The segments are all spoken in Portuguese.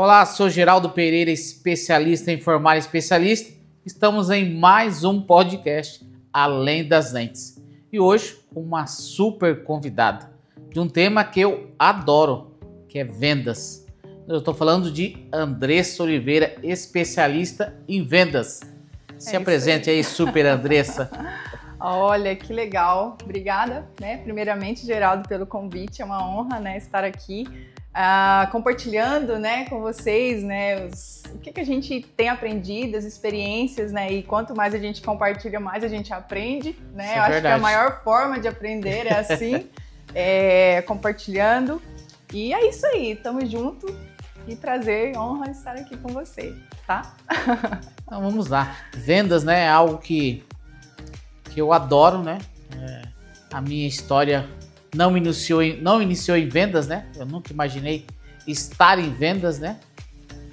Olá, sou Geraldo Pereira, especialista em formar especialista. Estamos em mais um podcast Além das Lentes. E hoje com uma super convidada de um tema que eu adoro, que é vendas. Eu estou falando de Andressa Oliveira, especialista em vendas. Se apresente aí, super Andressa. Olha, que legal. Obrigada, primeiramente, Geraldo, pelo convite. É uma honra, estar aqui compartilhando, com vocês, o que a gente tem aprendido, as experiências, e quanto mais a gente compartilha, mais a gente aprende, Eu acho que a maior forma de aprender é assim, compartilhando. E é isso aí, tamo junto. Que prazer, honra estar aqui com você, tá? Então vamos lá. Vendas, é algo que eu adoro, a minha história não iniciou em vendas, Eu nunca imaginei estar em vendas,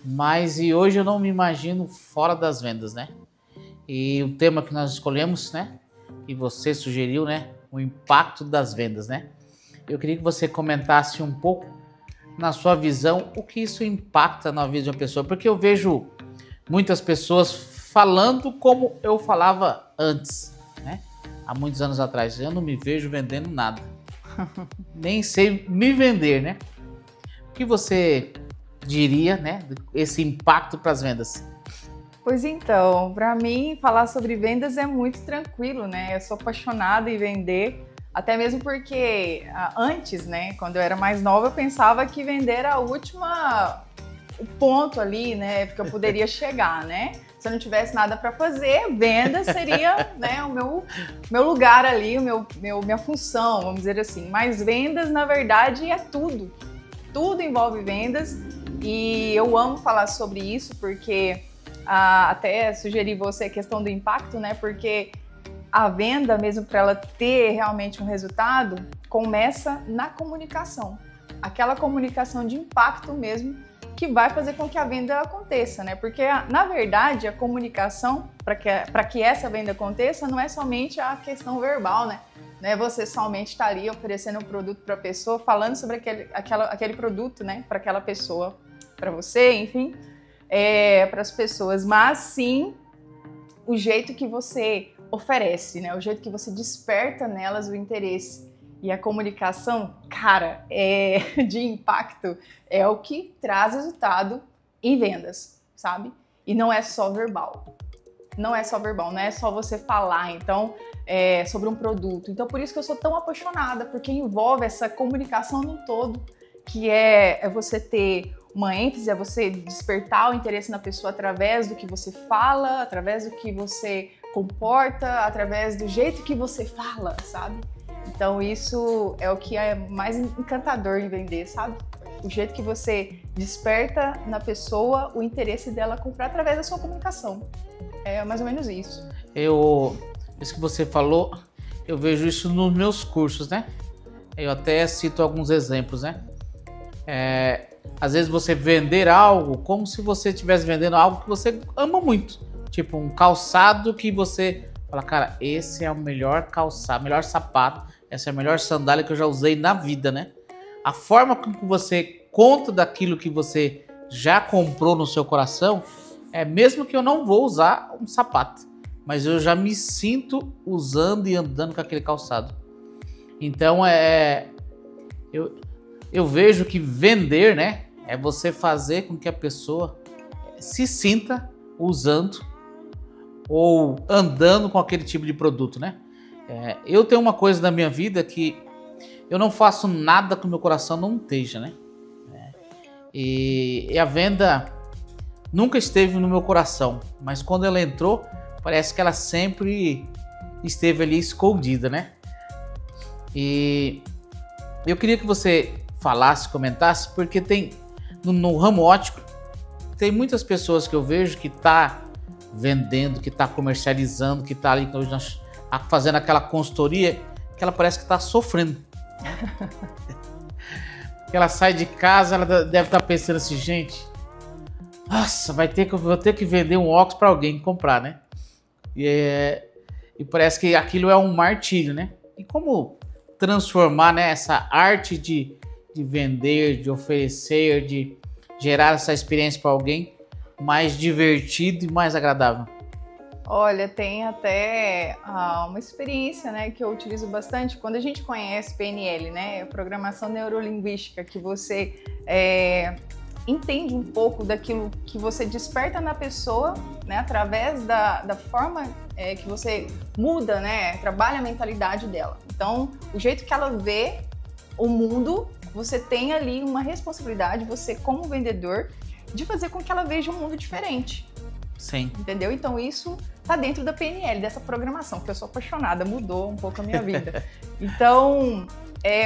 Mas hoje eu não me imagino fora das vendas, E o tema que nós escolhemos, que você sugeriu, o impacto das vendas, Eu queria que você comentasse um pouco na sua visão o que isso impacta na vida de uma pessoa, porque eu vejo muitas pessoas falando como eu falava antes, há muitos anos atrás. Eu não me vejo vendendo nada. Nem sei me vender, O que você diria, esse impacto para as vendas? Pois então, para mim, falar sobre vendas é muito tranquilo, Eu sou apaixonada em vender, até mesmo porque antes, quando eu era mais nova, eu pensava que vender era o ponto ali, que eu poderia chegar, Se eu não tivesse nada para fazer, venda seria o meu lugar ali, minha função, vamos dizer assim. Mas vendas, na verdade, é tudo. Tudo envolve vendas e eu amo falar sobre isso porque até sugeri você a questão do impacto, Porque a venda, mesmo para ela ter realmente um resultado, começa na comunicação. Aquela comunicação de impacto mesmo, que vai fazer com que a venda aconteça, Porque, na verdade, a comunicação, para que essa venda aconteça, não é somente a questão verbal, Não é você somente estar ali oferecendo um produto para a pessoa, falando sobre aquele produto, para aquela pessoa, para você, enfim, para as pessoas, mas sim o jeito que você oferece, O jeito que você desperta nelas o interesse. E a comunicação, cara, de impacto é o que traz resultado em vendas, sabe? E não é só verbal. Não é só verbal, não é só você falar, então, sobre um produto. Então, por isso que eu sou tão apaixonada, porque envolve essa comunicação no todo, que é você ter uma ênfase, é você despertar o interesse na pessoa através do que você fala, através do que você comporta, através do jeito que você fala, sabe? Então isso é o que é mais encantador em vender, sabe? O jeito que você desperta na pessoa o interesse dela comprar através da sua comunicação. É mais ou menos isso. Isso que você falou, eu vejo isso nos meus cursos, Eu até cito alguns exemplos, Às vezes você vender algo como se você estivesse vendendo algo que você ama muito. Tipo um calçado que você fala, cara, esse é o melhor calçado, melhor sapato, essa é a melhor sandália que eu já usei na vida, A forma como você conta daquilo que você já comprou no seu coração é mesmo que eu não vou usar um sapato, mas eu já me sinto usando e andando com aquele calçado. Então eu vejo que vender, é você fazer com que a pessoa se sinta usando ou andando com aquele tipo de produto, Eu tenho uma coisa na minha vida que eu não faço nada que o meu coração não esteja, E a venda nunca esteve no meu coração, mas quando ela entrou, parece que ela sempre esteve ali escondida, E eu queria que você falasse, comentasse, porque tem no ramo óptico, tem muitas pessoas que eu vejo que tá vendendo, que tá comercializando, que tá ali fazendo aquela consultoria, que ela parece que tá sofrendo. Que ela sai de casa, ela deve estar pensando assim, gente, nossa, vou ter que vender um óculos para alguém comprar, E parece que aquilo é um martírio, E como transformar essa arte de vender, de oferecer, de gerar essa experiência para alguém mais divertido e mais agradável? Olha, tem até uma experiência, né, que eu utilizo bastante quando a gente conhece PNL, né, programação neurolinguística, que você entende um pouco daquilo que você desperta na pessoa, né, através da forma que você muda, né, trabalha a mentalidade dela. Então, o jeito que ela vê o mundo, você tem ali uma responsabilidade, você como vendedor, de fazer com que ela veja um mundo diferente. Sim. Entendeu? Então isso tá dentro da PNL, dessa programação, que eu sou apaixonada, mudou um pouco a minha vida. Então,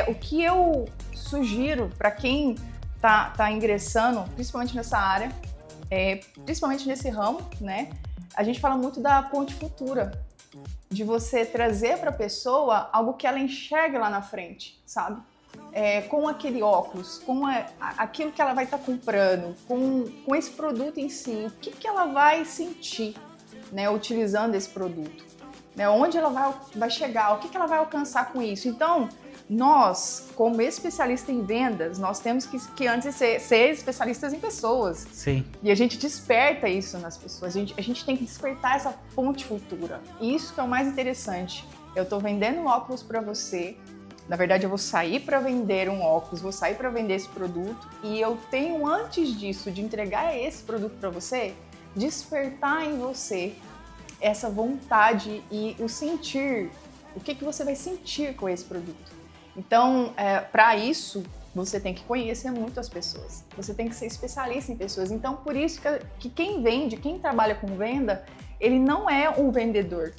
o que eu sugiro para quem tá ingressando, principalmente nessa área, principalmente nesse ramo, né? A gente fala muito da ponte futura, de você trazer para a pessoa algo que ela enxergue lá na frente, sabe? Com aquele óculos, com aquilo que ela vai estar comprando, com esse produto em si, o que ela vai sentir, né, utilizando esse produto, né, onde ela vai chegar, o que ela vai alcançar com isso. Então, nós, como especialista em vendas, nós temos que antes ser especialistas em pessoas. Sim. E a gente desperta isso nas pessoas, a gente tem que despertar essa ponte futura. E isso que é o mais interessante. Eu estou vendendo um óculos para você. Na verdade, eu vou sair para vender um óculos, vou sair para vender esse produto e eu tenho, antes disso, de entregar esse produto para você, despertar em você essa vontade e o sentir, o que você vai sentir com esse produto. Então, para isso, você tem que conhecer muito as pessoas, você tem que ser especialista em pessoas. Então, por isso que quem vende, quem trabalha com venda, ele não é um vendedor.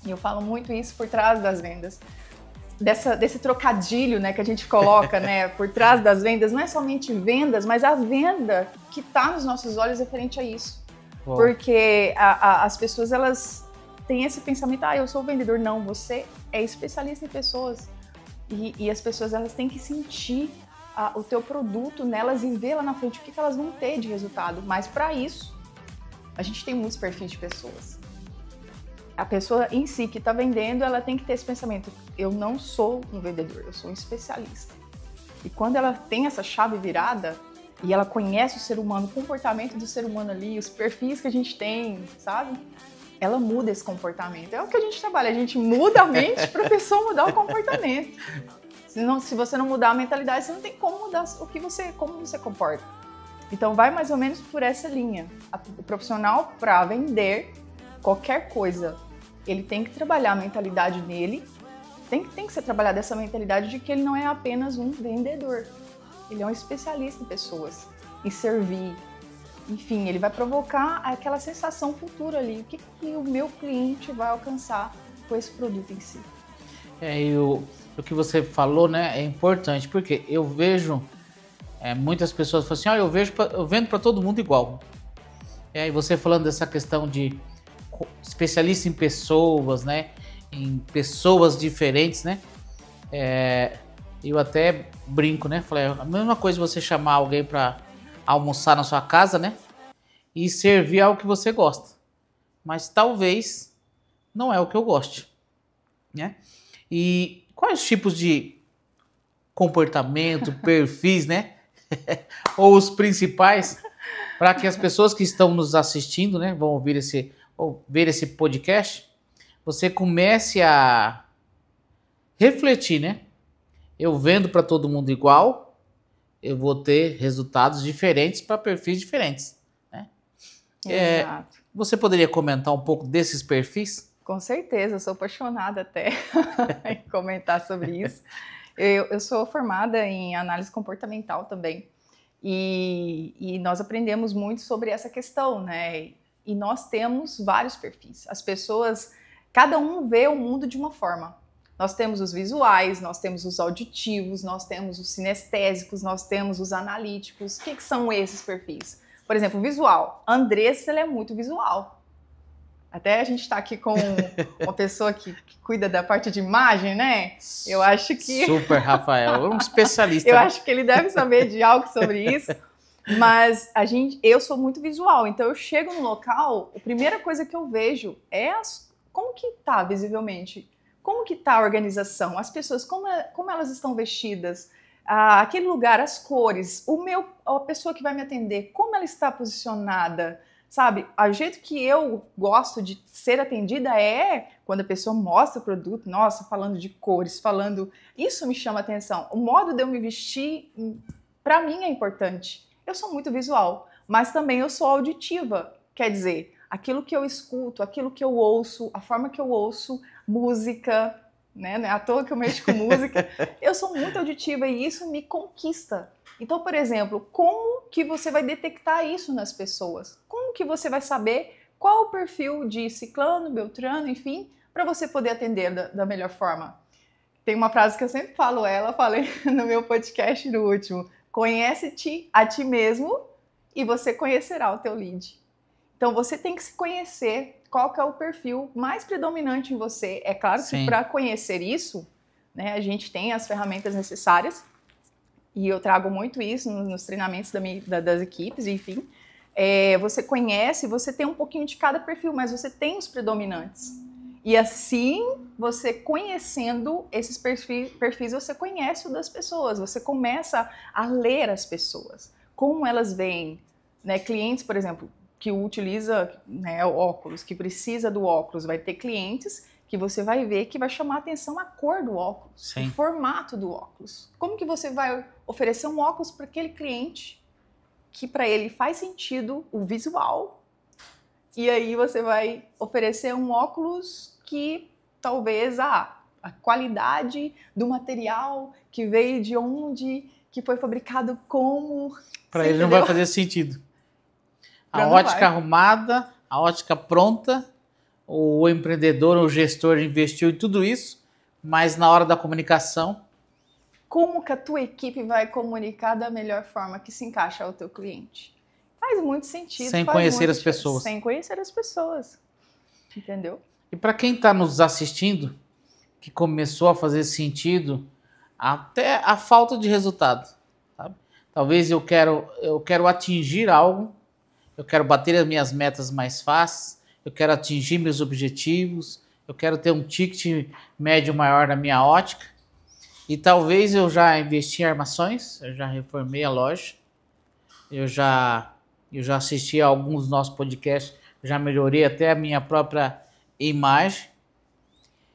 E eu falo muito isso por trás das vendas. Desse trocadilho, né, que a gente coloca, né, por trás das vendas, não é somente vendas, mas a venda que está nos nossos olhos referente a isso. Uau. Porque as pessoas, elas têm esse pensamento, eu sou vendedor. Não, você é especialista em pessoas. E as pessoas, elas têm que sentir o teu produto nelas e ver lá na frente o que elas vão ter de resultado. Mas para isso, a gente tem muitos perfis de pessoas. A pessoa em si que está vendendo, ela tem que ter esse pensamento: eu não sou um vendedor, eu sou um especialista. E quando ela tem essa chave virada e ela conhece o ser humano, o comportamento do ser humano ali, os perfis que a gente tem, sabe? Ela muda esse comportamento. É o que a gente trabalha, a gente muda a mente para a pessoa mudar o comportamento. Se você não mudar a mentalidade, você não tem como mudar como você comporta. Então vai mais ou menos por essa linha. O profissional, para vender qualquer coisa, ele tem que trabalhar a mentalidade dele, tem que ser trabalhada essa mentalidade de que ele não é apenas um vendedor, ele é um especialista em pessoas, em servir, enfim, ele vai provocar aquela sensação futura ali, o que o meu cliente vai alcançar com esse produto em si. E o que você falou, né, é importante, porque eu vejo muitas pessoas falam assim, eu vendo para todo mundo igual. E você falando dessa questão de especialista em pessoas, né? Em pessoas diferentes, né? Eu até brinco, né? Falei, a mesma coisa você chamar alguém para almoçar na sua casa, né? E servir algo que você gosta. Mas talvez não é o que eu goste, né? E quais tipos de comportamento, perfis, né? Ou os principais, para que as pessoas que estão nos assistindo, né? Vão ouvir ver esse podcast, você comece a refletir, né? Eu vendo para todo mundo igual, eu vou ter resultados diferentes para perfis diferentes, né? Exato. Você poderia comentar um pouco desses perfis? Com certeza, eu sou apaixonada até em comentar sobre isso. Eu sou formada em análise comportamental também, e nós aprendemos muito sobre essa questão, né? E nós temos vários perfis. As pessoas, cada um vê o mundo de uma forma. Nós temos os visuais, nós temos os auditivos, nós temos os sinestésicos, nós temos os analíticos. O que são esses perfis? Por exemplo, visual. A Andressa, ela é muito visual. Até a gente está aqui com uma pessoa que cuida da parte de imagem, né? Eu acho que... Super, Rafael, um especialista. Eu acho que ele deve saber de algo sobre isso. Mas eu sou muito visual, então eu chego no local, a primeira coisa que eu vejo é como que tá visivelmente, como que tá a organização, as pessoas, como elas estão vestidas, aquele lugar, as cores, a pessoa que vai me atender, como ela está posicionada, sabe? O jeito que eu gosto de ser atendida é quando a pessoa mostra o produto, nossa, falando de cores, isso me chama atenção. O modo de eu me vestir, para mim é importante. Eu sou muito visual, mas também eu sou auditiva, quer dizer, aquilo que eu escuto, aquilo que eu ouço, a forma que eu ouço, música, né? Não é à toa que eu mexo com música. Eu sou muito auditiva e isso me conquista. Então, por exemplo, como que você vai detectar isso nas pessoas? Como que você vai saber qual o perfil de ciclano, beltrano, enfim, para você poder atender da melhor forma? Tem uma frase que eu sempre falei no meu podcast no último. Conhece-te a ti mesmo e você conhecerá o teu lead. Então, você tem que se conhecer qual que é o perfil mais predominante em você. É claro que para conhecer isso, né, a gente tem as ferramentas necessárias, e eu trago muito isso nos treinamentos das equipes, enfim. Você conhece, você tem um pouquinho de cada perfil, mas você tem os predominantes. E assim, você conhecendo esses perfis, você conhece o das pessoas, você começa a ler as pessoas, como elas veem, né? Clientes, por exemplo, que utiliza, né, óculos, que precisa do óculos, vai ter clientes que você vai ver que vai chamar a atenção a cor do óculos, o formato do óculos. Como que você vai oferecer um óculos para aquele cliente que para ele faz sentido o visual, e aí você vai oferecer um óculos que talvez a qualidade do material que veio de onde, que foi fabricado como... Para ele não vai fazer sentido. A ótica arrumada, a ótica pronta, o empreendedor, o gestor investiu em tudo isso, mas na hora da comunicação... Como que a tua equipe vai comunicar da melhor forma que se encaixa ao teu cliente? Faz muito sentido. Sem conhecer as pessoas. Sem conhecer as pessoas. Entendeu? E para quem está nos assistindo, que começou a fazer sentido, até a falta de resultado. Sabe? Talvez eu quero atingir algo, eu quero bater as minhas metas mais fáceis, eu quero atingir meus objetivos, eu quero ter um ticket médio maior na minha ótica. E talvez eu já investi em armações, eu já reformei a loja, eu já assisti a alguns dos nossos podcasts, já melhorei até a minha própria imagem.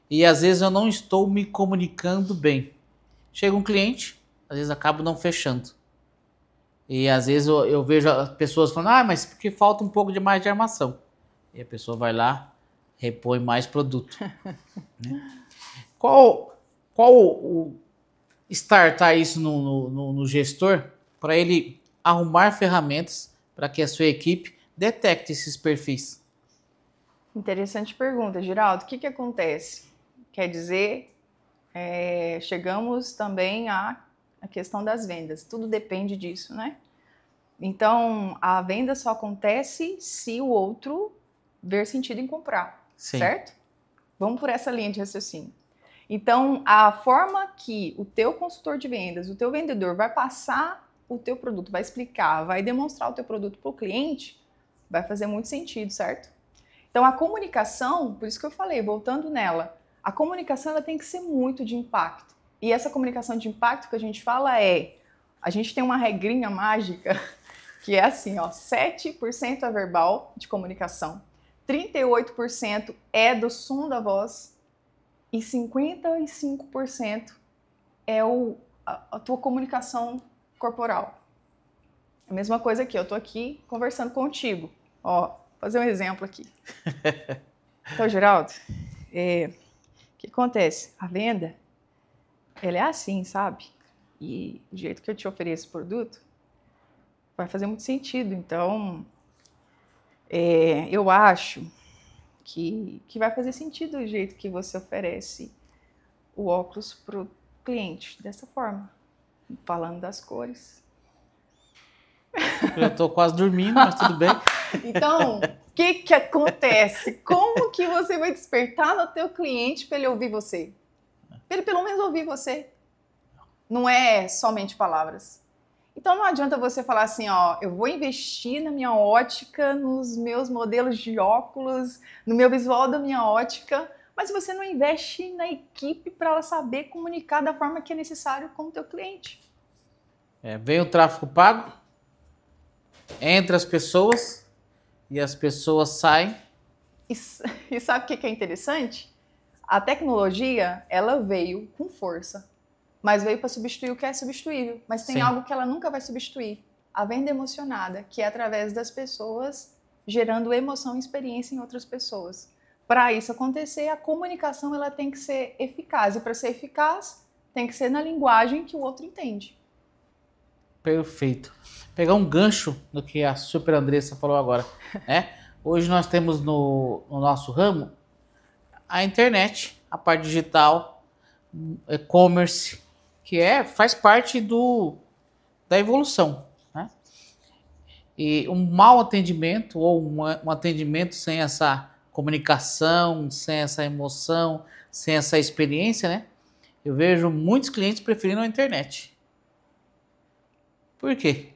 E às vezes eu não estou me comunicando bem. Chega um cliente, às vezes acabo não fechando. E às vezes eu vejo as pessoas falando, mas porque falta um pouco de mais de armação. E a pessoa vai lá, repõe mais produto. Né? Qual o startar isso no gestor para ele arrumar ferramentas para que a sua equipe detecte esses perfis? Interessante pergunta, Giraldo. O que acontece? Quer dizer, chegamos também à questão das vendas. Tudo depende disso, né? Então, a venda só acontece se o outro ver sentido em comprar, certo? Vamos por essa linha de raciocínio. Então, a forma que o teu consultor de vendas, o teu vendedor vai passar o teu produto, vai explicar, vai demonstrar o teu produto para o cliente, vai fazer muito sentido, certo? Então, a comunicação, por isso que eu falei, voltando nela, a comunicação ela tem que ser muito de impacto. E essa comunicação de impacto que a gente fala a gente tem uma regrinha mágica que é assim, 7% é verbal de comunicação, 38% é do som da voz, e 55% é a tua comunicação corporal. A mesma coisa aqui, eu tô aqui conversando contigo. Vou fazer um exemplo aqui. Então, Geraldo, o que acontece? A venda, ela é assim, sabe? E o jeito que eu te ofereço o produto vai fazer muito sentido. Então, eu acho que vai fazer sentido o jeito que você oferece o óculos para o cliente, dessa forma, falando das cores. Eu estou quase dormindo, mas tudo bem. Então, o que acontece? Como que você vai despertar no teu cliente para ele ouvir você? Para ele pelo menos ouvir você. Não é somente palavras. Então não adianta você falar assim, eu vou investir na minha ótica, nos meus modelos de óculos, no meu visual da minha ótica, mas você não investe na equipe para ela saber comunicar da forma que é necessário com o teu cliente. Vem o tráfego pago, entra as pessoas e as pessoas saem. E sabe o que é interessante? A tecnologia, ela veio com força, mas veio para substituir o que é substituível. Mas tem Sim. algo que ela nunca vai substituir. A venda emocionada, que é através das pessoas gerando emoção e experiência em outras pessoas. Para isso acontecer, a comunicação ela tem que ser eficaz. E para ser eficaz, tem que ser na linguagem que o outro entende. Perfeito. Pegar um gancho do que a Super Andressa falou agora, né? Hoje nós temos no nosso ramo a internet, a parte digital, e-commerce, que faz parte da evolução, né? E um mau atendimento ou um atendimento sem essa comunicação, sem essa emoção, sem essa experiência, né? Eu vejo muitos clientes preferindo a internet. Por quê?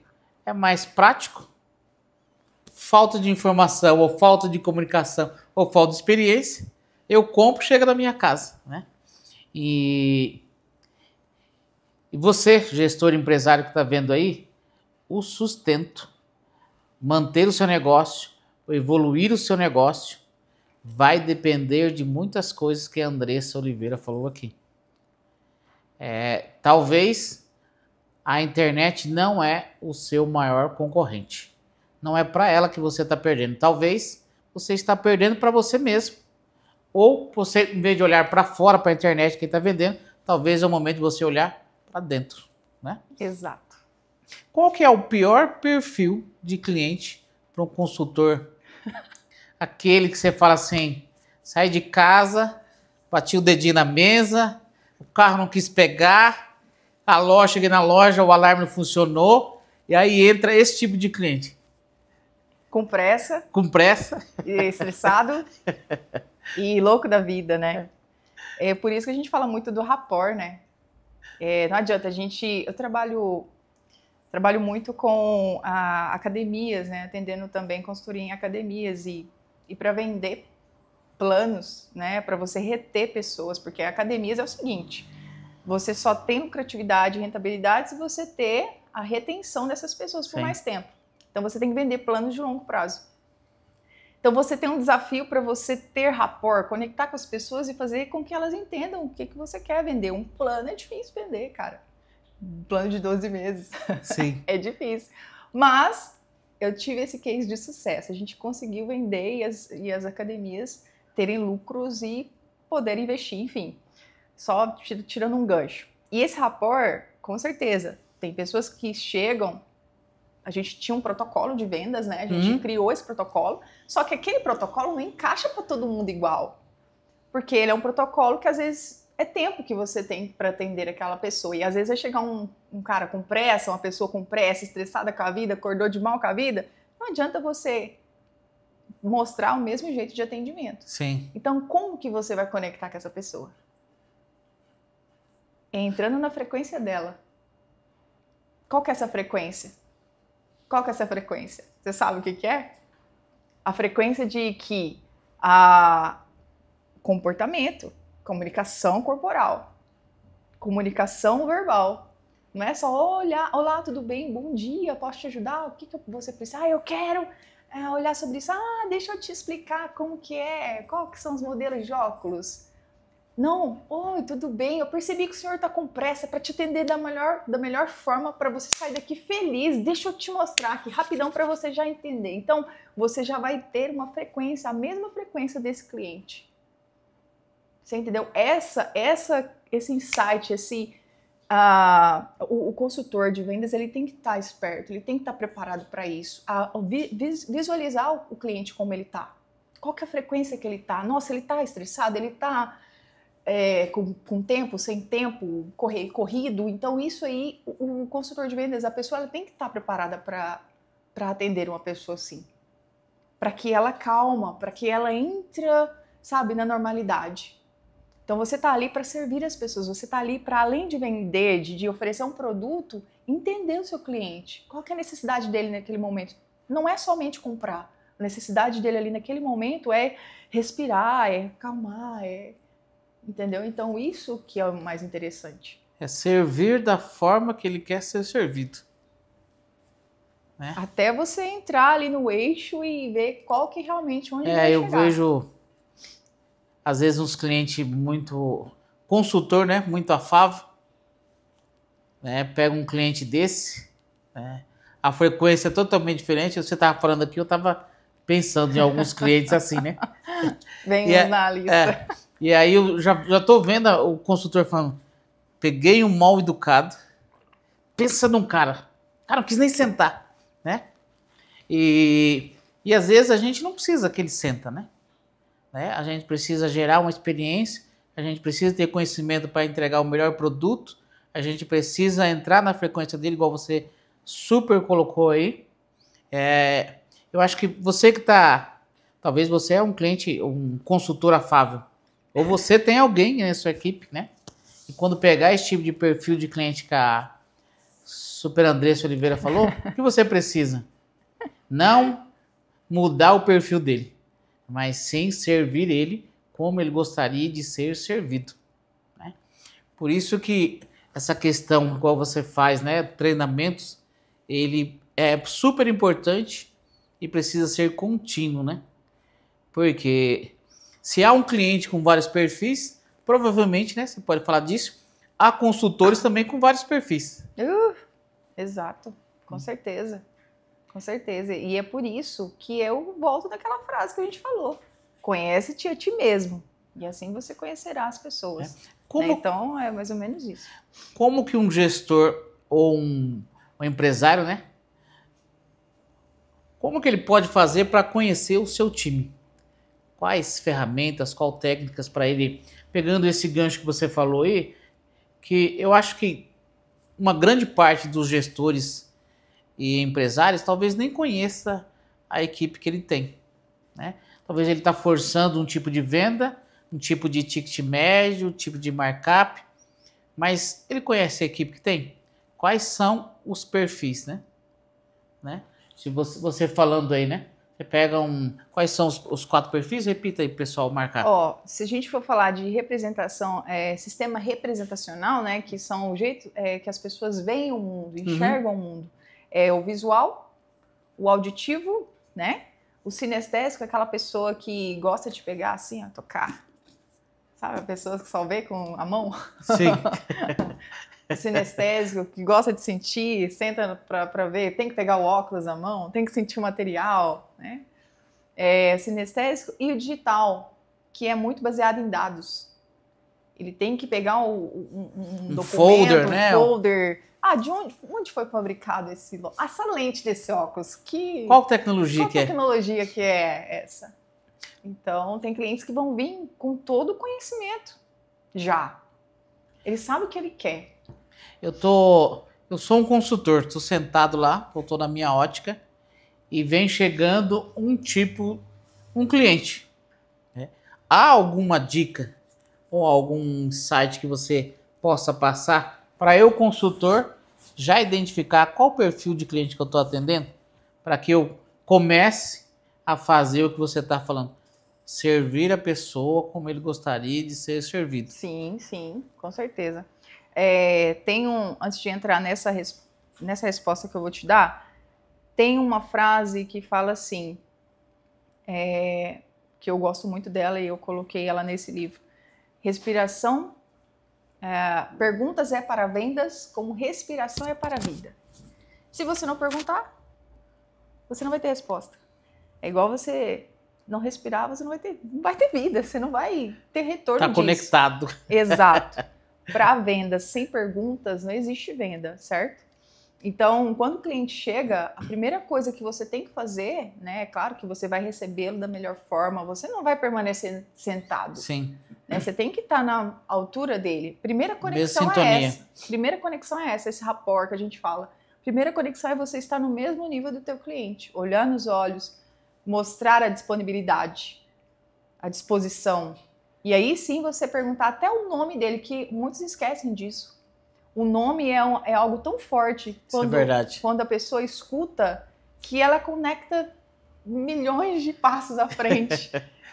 É mais prático, falta de informação, ou falta de comunicação, ou falta de experiência, eu compro, chega na minha casa, né? E você, gestor empresário que está vendo aí, o sustento, manter o seu negócio, evoluir o seu negócio, vai depender de muitas coisas que a Andressa Oliveira falou aqui. Talvez a internet não é o seu maior concorrente. Não é para ela que você está perdendo. Talvez você está perdendo para você mesmo. Ou você, em vez de olhar para fora, para a internet, quem está vendendo, talvez é o momento de você olhar para dentro, né? Exato. Qual que é o pior perfil de cliente para um consultor? Aquele que você fala assim, sai de casa, bati o dedinho na mesa, o carro não quis pegar, cheguei na loja, o alarme não funcionou, e aí entra esse tipo de cliente. Com pressa. Com pressa. E estressado. E louco da vida, né? É por isso que a gente fala muito do rapport, né? Não adianta, eu trabalho muito com academias, né? Atendendo também consultoria em academias e para vender planos, né? Para você reter pessoas, porque academias é o seguinte, você só tem lucratividade e rentabilidade se você ter a retenção dessas pessoas por mais tempo. Então você tem que vender planos de longo prazo. Então você tem um desafio para você ter rapport, conectar com as pessoas e fazer com que elas entendam o que você quer vender. Um plano é difícil vender, cara. Um plano de 12 meses. Sim. É difícil. Mas eu tive esse case de sucesso. A gente conseguiu vender e as academias terem lucros e poder investir, enfim. Só tirando um gancho. E esse rapport, com certeza, tem pessoas que chegam. A gente tinha um protocolo de vendas, né? A gente criou esse protocolo, só que aquele protocolo não encaixa para todo mundo igual. Porque ele é um protocolo que às vezes é tempo que você tem para atender aquela pessoa. E às vezes vai chegar um cara com pressa, uma pessoa com pressa, estressada com a vida, acordou de mal com a vida. Não adianta você mostrar o mesmo jeito de atendimento. Sim. Então, como que você vai conectar com essa pessoa? Entrando na frequência dela. Qual que é essa frequência? Qual que é essa frequência? Você sabe o que é? A frequência de que comportamento, comunicação corporal, comunicação verbal. Não é só olhar, olá, tudo bem, bom dia, posso te ajudar? O que você precisa? Eu quero olhar sobre isso. Deixa eu te explicar como que é, qual que são os modelos de óculos. Não, oi, tudo bem, eu percebi que o senhor está com pressa para te atender da melhor forma para você sair daqui feliz. Deixa eu te mostrar aqui rapidão para você já entender. Então, você já vai ter uma frequência, a mesma frequência desse cliente. Você entendeu? Esse insight, o consultor de vendas, ele tem que estar esperto, ele tem que estar preparado para isso. Visualizar o cliente como ele está. Qual que é a frequência que ele está? Nossa, ele está estressado, ele está... com tempo, sem tempo, corrido. Então isso aí, o consultor de vendas, a pessoa ela tem que estar preparada para atender uma pessoa assim, para que ela calma, para que ela entra, sabe, na normalidade. Então você está ali para servir as pessoas, você está ali para, além de vender, de oferecer um produto, entender o seu cliente, qual que é a necessidade dele naquele momento. Não é somente comprar, a necessidade dele ali naquele momento é respirar, é acalmar, entendeu? Então isso que é o mais interessante. É servir da forma que ele quer ser servido. Né? Até você entrar ali no eixo e ver qual que realmente onde ele vai eu chegar. vejo, às vezes, uns clientes muito... Consultor, né? Muito afável. Né? Pega um cliente desse, né? A frequência é totalmente diferente. Você estava falando aqui, eu estava pensando em alguns clientes assim, né? Vem na lista. E aí eu já tô vendo o consultor falando, peguei um mal educado, pensa num cara não quis nem sentar, né? E às vezes a gente não precisa que ele senta, né? A gente precisa gerar uma experiência, a gente precisa ter conhecimento para entregar o melhor produto, a gente precisa entrar na frequência dele, igual você super colocou aí. Eu acho que você que tá... Talvez você é um cliente, um consultor afável. Ou você tem alguém na sua equipe, né? E quando pegar esse tipo de perfil de cliente que a Super Andressa Oliveira falou, o que você precisa? Não mudar o perfil dele, mas sim servir ele como ele gostaria de ser servido. Né? Por isso que essa questão, igual você faz, né? Treinamentos, ele é super importante e precisa ser contínuo, né? Porque se há um cliente com vários perfis, provavelmente, né? Você pode falar disso, há consultores também com vários perfis. Exato, com certeza. Com certeza. E é por isso que eu volto naquela frase que a gente falou. Conhece-te a ti mesmo. E assim você conhecerá as pessoas. Então, é mais ou menos isso. Como que um gestor ou um empresário, né? Como que ele pode fazer para conhecer o seu time? Quais ferramentas, quais técnicas para ele, pegando esse gancho que você falou aí, que eu acho que uma grande parte dos gestores e empresários talvez nem conheça a equipe que ele tem, né? Talvez ele está forçando um tipo de venda, um tipo de ticket médio, um tipo de markup, mas ele conhece a equipe que tem? Quais são os perfis, né? Se você falando aí, né? Você pega quais são os 4 perfis? Repita aí, pessoal, marcar. Se a gente for falar de representação, sistema representacional, né? Que são o jeito que as pessoas veem o mundo, enxergam o mundo. É o visual, o auditivo, né? O sinestésico, aquela pessoa que gosta de pegar assim, tocar. Sabe, a pessoa que só vê com a mão? Sim. O sinestésico, que gosta de sentir, senta para ver, tem que pegar o óculos na mão, tem que sentir o material, né? Sinestésico e o digital, que é muito baseado em dados. Ele tem que pegar um documento, folder, né? Folder. De onde foi fabricado essa lente desse óculos? Qual tecnologia que tecnologia que é essa? Então, tem clientes que vão vir com todo o conhecimento já. Ele sabe o que ele quer. Eu sou um consultor, estou sentado lá, estou na minha ótica e vem chegando um cliente. Né? Há alguma dica ou algum insight que você possa passar para eu, consultor, já identificar qual o perfil de cliente que eu estou atendendo para que eu comece a fazer o que você está falando? Servir a pessoa como ele gostaria de ser servido. Sim, com certeza. Antes de entrar nessa resposta que eu vou te dar, tem uma frase que fala assim, que eu gosto muito dela e eu coloquei ela nesse livro. Respiração, perguntas é para vendas, como respiração é para a vida. Se você não perguntar, você não vai ter resposta. É igual você não respirar, você não vai ter vida, você não vai ter retorno disso. Tá conectado. Exato. Para venda sem perguntas, não existe venda, certo? Então, quando o cliente chega, a primeira coisa que você tem que fazer, né? É claro que você vai recebê-lo da melhor forma, você não vai permanecer sentado. Sim. Né? Você tem que estar na altura dele. Primeira conexão é essa, esse rapport que a gente fala. Primeira conexão é você estar no mesmo nível do teu cliente, olhar nos olhos, mostrar a disponibilidade, a disposição. E aí sim você perguntar até o nome dele, que muitos esquecem disso. O nome é algo tão forte quando a pessoa escuta que ela conecta milhões de passos à frente.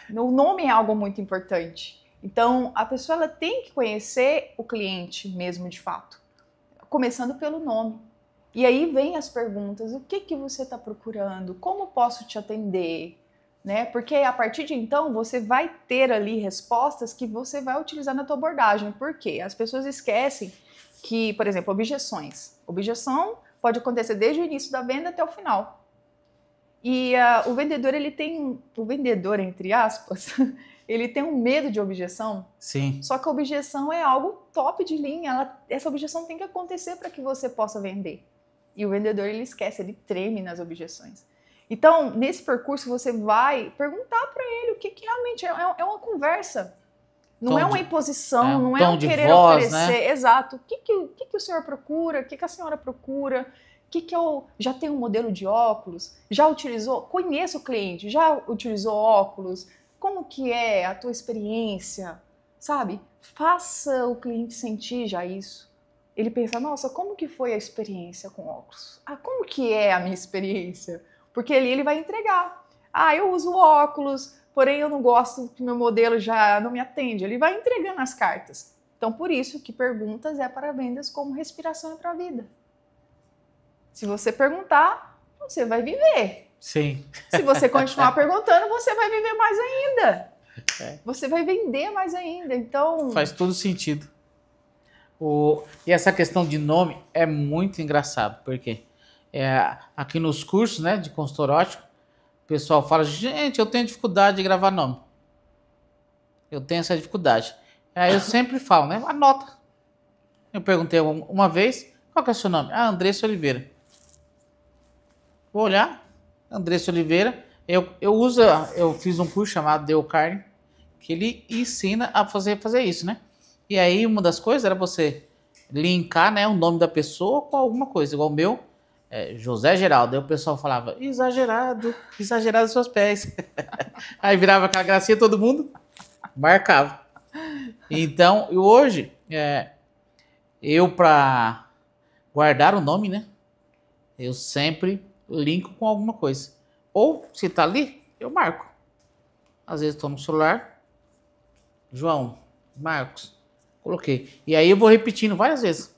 O nome é algo muito importante. Então, a pessoa ela tem que conhecer o cliente mesmo de fato, começando pelo nome. E aí vem as perguntas, o que você está procurando? Como posso te atender? Né? Porque a partir de então, você vai ter ali respostas que você vai utilizar na tua abordagem. Por quê? As pessoas esquecem que, por exemplo, objeções. Objeção pode acontecer desde o início da venda até o final. E o vendedor, entre aspas, ele tem um medo de objeção. Sim. Só que a objeção é algo top de linha. Essa objeção tem que acontecer para que você possa vender. E o vendedor, ele esquece, ele treme nas objeções. Então, nesse percurso, você vai perguntar para ele o que realmente é uma conversa. Não é uma imposição, não é um querer oferecer. Né? Exato. O que o senhor procura? O que a senhora procura? Já tem um modelo de óculos? Já utilizou? Conheça o cliente, já utilizou óculos? Como que é a tua experiência? Sabe? Faça o cliente sentir já isso. Ele pensa, nossa, como que foi a experiência com óculos? Como que é a minha experiência? Porque ali ele vai entregar. Eu uso óculos, porém eu não gosto que meu modelo já não me atende. Ele vai entregando as cartas. Então, por isso que perguntas é para vendas como respiração é para a vida. Se você perguntar, você vai viver. Sim. Se você continuar perguntando, você vai viver mais ainda. Você vai vender mais ainda. Então... Faz todo sentido. E essa questão de nome é muito engraçado, porque aqui nos cursos, né, de consultor ótico, o pessoal fala, gente, eu tenho dificuldade de gravar nome. Eu tenho essa dificuldade. Aí eu sempre falo, né, anota. Eu perguntei uma vez, qual que é o seu nome? Andressa Oliveira. Vou olhar, Andressa Oliveira. Eu fiz um curso chamado Dale Carnegie, que ele ensina a fazer isso, né? E aí uma das coisas era você linkar, né, o nome da pessoa com alguma coisa, igual o meu, José Geraldo. Aí o pessoal falava, exagerado os seus pés. Aí virava aquela gracinha, todo mundo marcava. Então, hoje, eu para guardar o nome, né, eu sempre linko com alguma coisa. Ou, se tá ali, eu marco. Às vezes estou no celular, João, Marcos, coloquei. E aí eu vou repetindo várias vezes.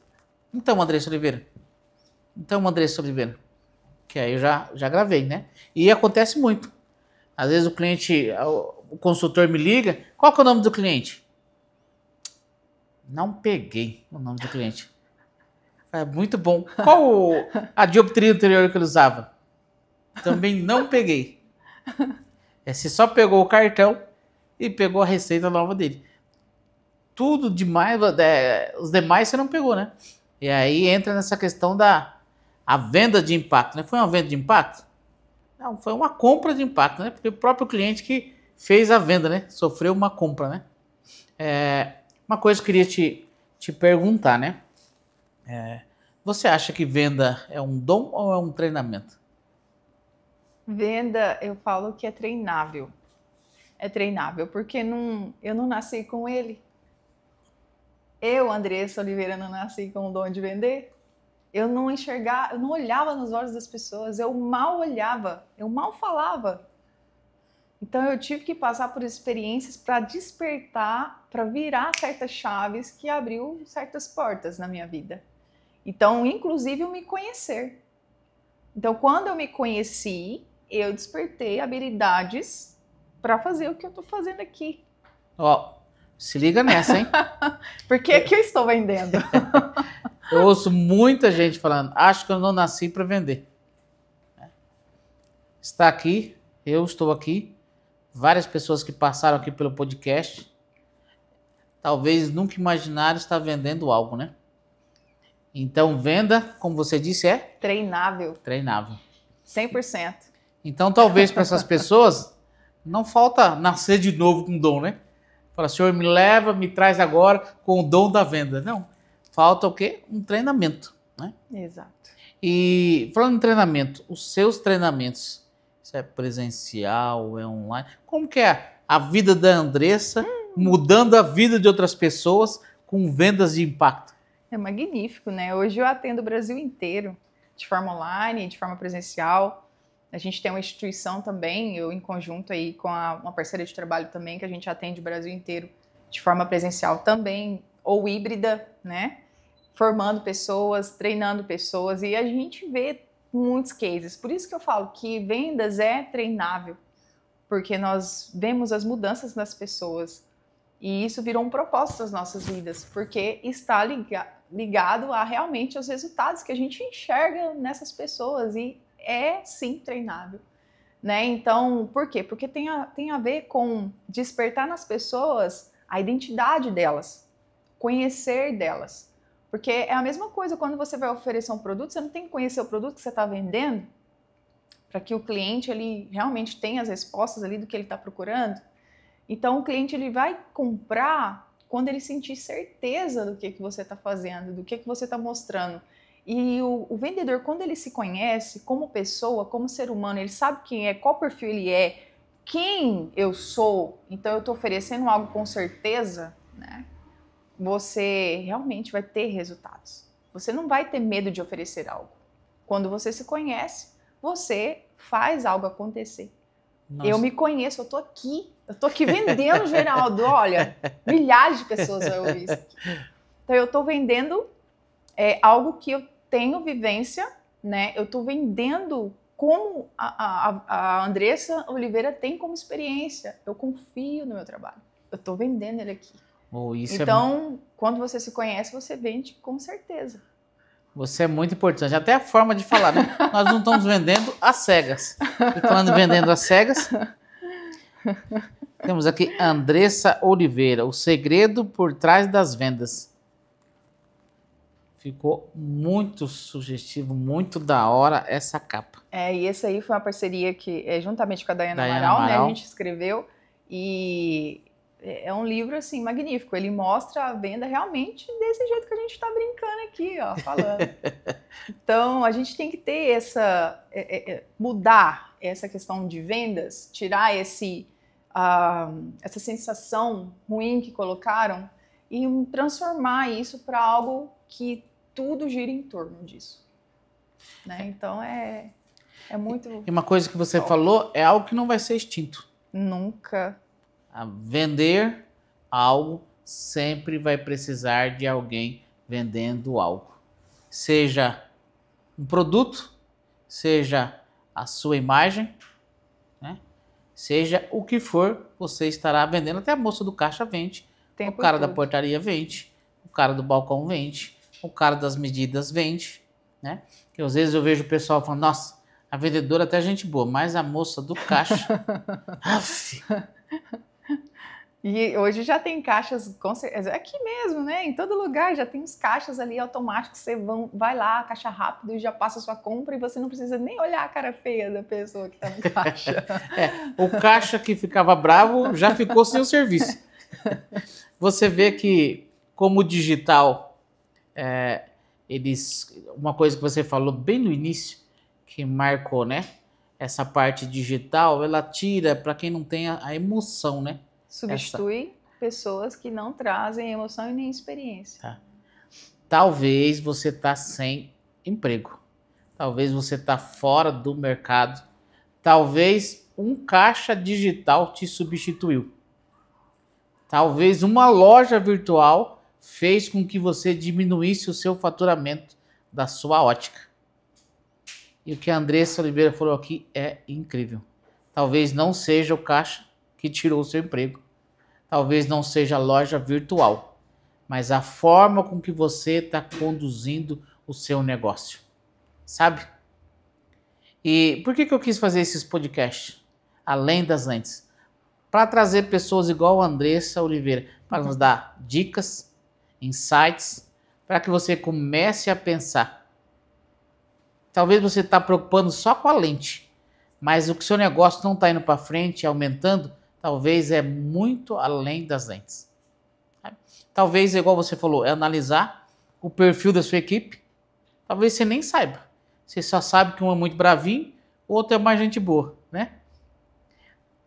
Então, Andressa Oliveira. Que aí eu já gravei, né? E acontece muito. Às vezes o cliente, o consultor me liga. Qual que é o nome do cliente? Não peguei o nome do cliente. É muito bom. Qual a dioptria anterior que ele usava? Também não peguei. Você só pegou o cartão e pegou a receita nova dele. Tudo demais, os demais você não pegou, né? E aí entra nessa questão a venda de impacto, né? Foi uma venda de impacto? Não, foi uma compra de impacto, né? Porque o próprio cliente que fez a venda, né? Sofreu uma compra, né? Uma coisa que eu queria te perguntar, né? Você acha que venda é um dom ou é um treinamento? Venda, eu falo que é treinável. É treinável, porque eu não nasci com ele. Eu, Andressa Oliveira, não nasci com o dom de vender. Eu não enxergava, eu não olhava nos olhos das pessoas, eu mal olhava, eu mal falava. Então eu tive que passar por experiências para despertar, para virar certas chaves que abriu certas portas na minha vida. Então, inclusive, eu me conhecer. Então, quando eu me conheci, eu despertei habilidades para fazer o que eu estou fazendo aqui. Se liga nessa, hein? Porque aqui eu estou vendendo. Eu ouço muita gente falando, acho que eu não nasci para vender. Está aqui, eu estou aqui, várias pessoas que passaram aqui pelo podcast, talvez nunca imaginaram estar vendendo algo, né? Então, venda, como você disse, é? Treinável. 100%. Então, talvez para essas pessoas, não falta nascer de novo com dom, né? Fala, Senhor, me leva, me traz agora com o dom da venda. Não, falta o quê? Um treinamento, né? Exato. E falando em treinamento, os seus treinamentos, isso é presencial, é online? Como que é a vida da Andressa mudando a vida de outras pessoas com vendas de impacto? É magnífico, né? Hoje eu atendo o Brasil inteiro, de forma online, de forma presencial. A gente tem uma instituição também, eu em conjunto aí com uma parceira de trabalho também, que a gente atende o Brasil inteiro de forma presencial também, ou híbrida, né? Formando pessoas, treinando pessoas, e a gente vê muitos cases. Por isso que eu falo que vendas é treinável, porque nós vemos as mudanças nas pessoas, e isso virou um propósito das nossas vidas, porque está ligado a realmente aos resultados que a gente enxerga nessas pessoas, e é sim treinável. Né? Então, por quê? Porque tem a ver com despertar nas pessoas a identidade delas, conhecer delas. Porque é a mesma coisa quando você vai oferecer um produto, você não tem que conhecer o produto que você está vendendo para que o cliente ele realmente tenha as respostas ali do que ele está procurando. Então, o cliente ele vai comprar quando ele sentir certeza do que você está fazendo, do que você está mostrando. E o vendedor, quando ele se conhece como pessoa, como ser humano, ele sabe quem é, qual perfil ele é, quem eu sou, então eu estou oferecendo algo com certeza, né? Você realmente vai ter resultados. Você não vai ter medo de oferecer algo. Quando você se conhece, você faz algo acontecer. Nossa. Eu me conheço, eu tô aqui vendendo, Geraldo, olha, milhares de pessoas vão ouvir isso aqui. Então eu tô vendendo algo que eu tenho vivência, né? Eu tô vendendo como a Andressa Oliveira tem como experiência. Eu confio no meu trabalho. Eu tô vendendo ele aqui. Então, quando você se conhece, você vende com certeza. Você é muito importante. Até a forma de falar, né? Nós não estamos vendendo às cegas. E falando vendendo às cegas, temos aqui Andressa Oliveira, o segredo por trás das vendas. Ficou muito sugestivo, muito da hora essa capa. E esse aí foi uma parceria que, juntamente com a Daiana Amaral, né? A gente escreveu e... é um livro, assim, magnífico. Ele mostra a venda realmente desse jeito que a gente está brincando aqui, ó, falando. Então, a gente tem que ter mudar essa questão de vendas, tirar essa sensação ruim que colocaram e transformar isso para algo que tudo gira em torno disso. Né? Então, é muito... E uma coisa que você falou é algo que não vai ser extinto. Nunca. A vender algo sempre vai precisar de alguém vendendo algo. Seja um produto, seja a sua imagem, né? Seja o que for, você estará vendendo. Até a moça do caixa vende, o cara da portaria vende, o cara do balcão vende, o cara das medidas vende, né? Que às vezes eu vejo o pessoal falando, nossa, a vendedora até é gente boa, mas a moça do caixa... E hoje já tem caixas, aqui mesmo, né? Em todo lugar já tem uns caixas ali automáticos, você vai lá, caixa rápido, e já passa a sua compra e você não precisa nem olhar a cara feia da pessoa que tá no caixa. O caixa que ficava bravo já ficou sem o serviço. Você vê que, como o digital, uma coisa que você falou bem no início, que marcou, né? Essa parte digital, ela tira, para quem não tem a emoção, né? Substitui pessoas que não trazem emoção e nem experiência. Tá. Talvez você está sem emprego. Talvez você está fora do mercado. Talvez um caixa digital te substituiu. Talvez uma loja virtual fez com que você diminuísse o seu faturamento da sua ótica. E o que a Andressa Oliveira falou aqui é incrível. Talvez não seja o caixa que tirou o seu emprego. Talvez não seja a loja virtual, mas a forma com que você está conduzindo o seu negócio, sabe? E por que eu quis fazer esses podcasts, além das lentes? Para trazer pessoas igual a Andressa Oliveira, para nos dar dicas, insights, para que você comece a pensar. Talvez você está preocupando só com a lente, mas o que seu negócio não está indo para frente, aumentando, talvez é muito além das lentes. Talvez, igual você falou, é analisar o perfil da sua equipe. Talvez você nem saiba. Você só sabe que um é muito bravinho, o outro é mais gente boa, né?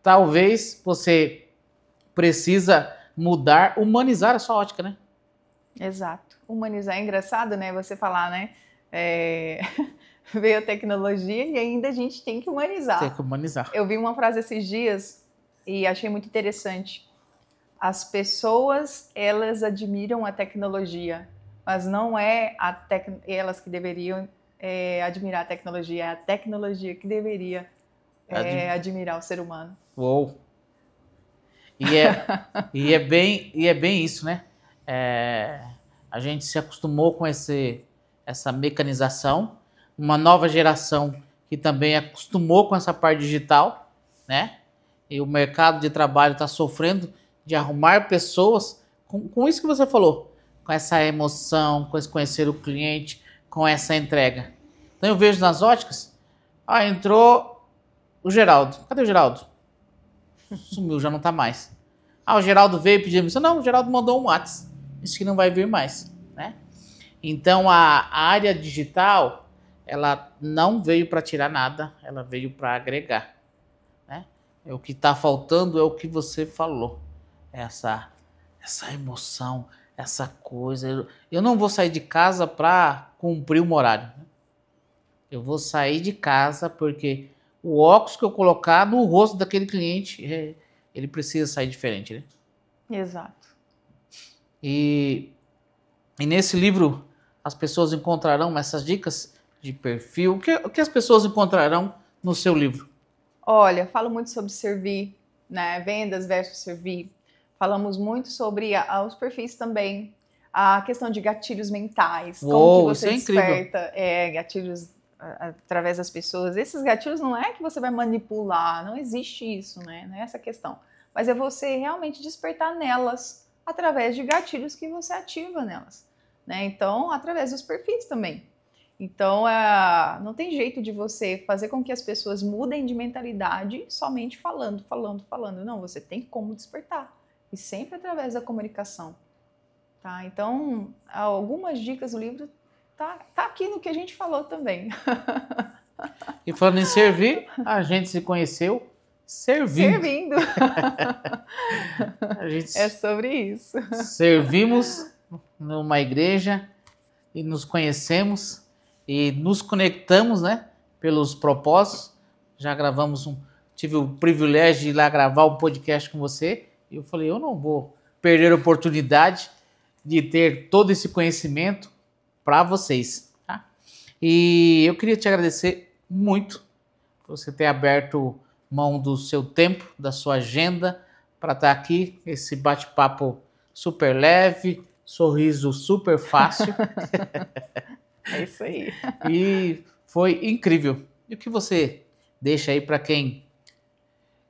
Talvez você precisa mudar, humanizar a sua ótica, né? Exato. Humanizar é engraçado, né? Você falar, né? Veio a tecnologia e ainda a gente tem que humanizar. Tem que humanizar. Eu vi uma frase esses dias e achei muito interessante. As pessoas, elas admiram a tecnologia, mas não é elas que deveriam admirar a tecnologia que deveria admirar o ser humano. Uou! E é bem isso, né? A gente se acostumou com essa mecanização, uma nova geração que também acostumou com essa parte digital, né? E o mercado de trabalho está sofrendo de arrumar pessoas com isso que você falou, com essa emoção, com esse conhecer o cliente, com essa entrega. Então eu vejo nas óticas, entrou o Geraldo. Cadê o Geraldo? Sumiu, já não tá mais. O Geraldo veio pedir missão. Não, o Geraldo mandou um WhatsApp. Disse que não vai vir mais, né? Então a área digital, ela não veio para tirar nada, ela veio para agregar, né? O que está faltando é o que você falou. Essa emoção, essa coisa. Eu não vou sair de casa para cumprir um horário. Eu vou sair de casa porque o óculos que eu colocar no rosto daquele cliente, ele precisa sair diferente, né? Exato. E nesse livro as pessoas encontrarão essas dicas de perfil. O que as pessoas encontrarão no seu livro? Olha, falo muito sobre servir, né? Vendas versus servir. Falamos muito sobre os perfis também. A questão de gatilhos mentais. Como que você desperta gatilhos através das pessoas. Esses gatilhos não é que você vai manipular, não existe isso, né? Não é essa questão. Mas é você realmente despertar nelas através de gatilhos que você ativa nelas, né? Então, através dos perfis também. Então, não tem jeito de você fazer com que as pessoas mudem de mentalidade somente falando. Não, você tem como despertar. E sempre através da comunicação. Tá? Então, algumas dicas do livro tá aqui no que a gente falou também. E falando em servir, a gente se conheceu servindo. É sobre isso. Servimos numa igreja e nos conhecemos e nos conectamos, né, pelos propósitos. Já tive o privilégio de ir lá gravar um podcast com você e eu falei, eu não vou perder a oportunidade de ter todo esse conhecimento para vocês, tá? E eu queria te agradecer muito por você ter aberto mão do seu tempo, da sua agenda, para estar aqui, esse bate-papo super leve, sorriso super fácil. É isso aí. E foi incrível. E o que você deixa aí para quem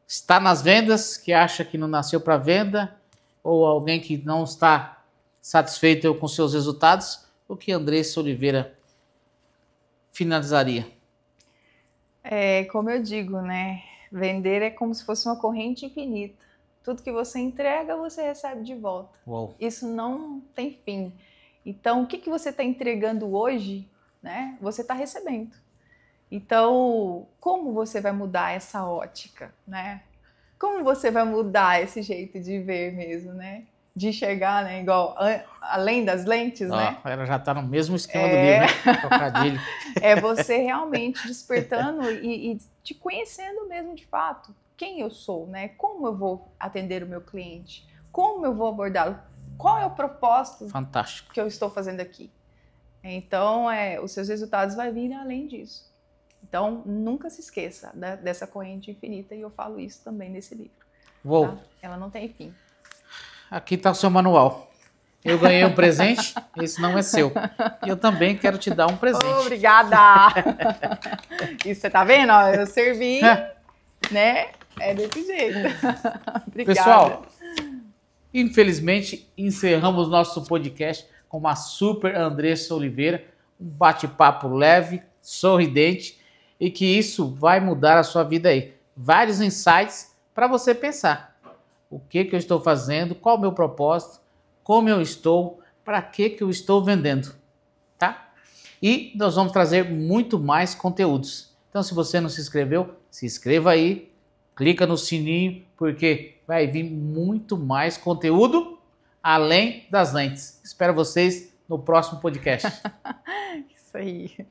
está nas vendas, que acha que não nasceu para venda, ou alguém que não está satisfeito com seus resultados, o que Andressa Oliveira finalizaria? Como eu digo, né? Vender é como se fosse uma corrente infinita. Tudo que você entrega, você recebe de volta. Uou. Isso não tem fim. Então, o que você está entregando hoje, né? Você está recebendo. Então, como você vai mudar essa ótica, né? Como você vai mudar esse jeito de ver mesmo, né? De enxergar, né? Igual, além das lentes, né? Ela já está no mesmo esquema do livro, né? Trocadilho. É você realmente despertando e te conhecendo mesmo de fato. Quem eu sou, né? Como eu vou atender o meu cliente? Como eu vou abordá-lo? Qual é o propósito Fantástico que eu estou fazendo aqui? Então, os seus resultados vão vir além disso. Então, nunca se esqueça dessa corrente infinita, e eu falo isso também nesse livro. Uou. Tá? Ela não tem fim. Aqui está o seu manual. Eu ganhei um presente, esse não é seu. E eu também quero te dar um presente. Obrigada! Isso, você tá vendo? Ó, eu servi, né? É desse jeito. Obrigada. Pessoal, infelizmente, encerramos nosso podcast com uma super Andressa Oliveira, um bate-papo leve, sorridente, e que isso vai mudar a sua vida aí. Vários insights para você pensar. O que eu estou fazendo? Qual o meu propósito? Como eu estou? Para que eu estou vendendo? Tá? E nós vamos trazer muito mais conteúdos. Então, se você não se inscreveu, se inscreva aí, clica no sininho, porque vai vir muito mais conteúdo além das lentes. Espero vocês no próximo podcast. Isso aí.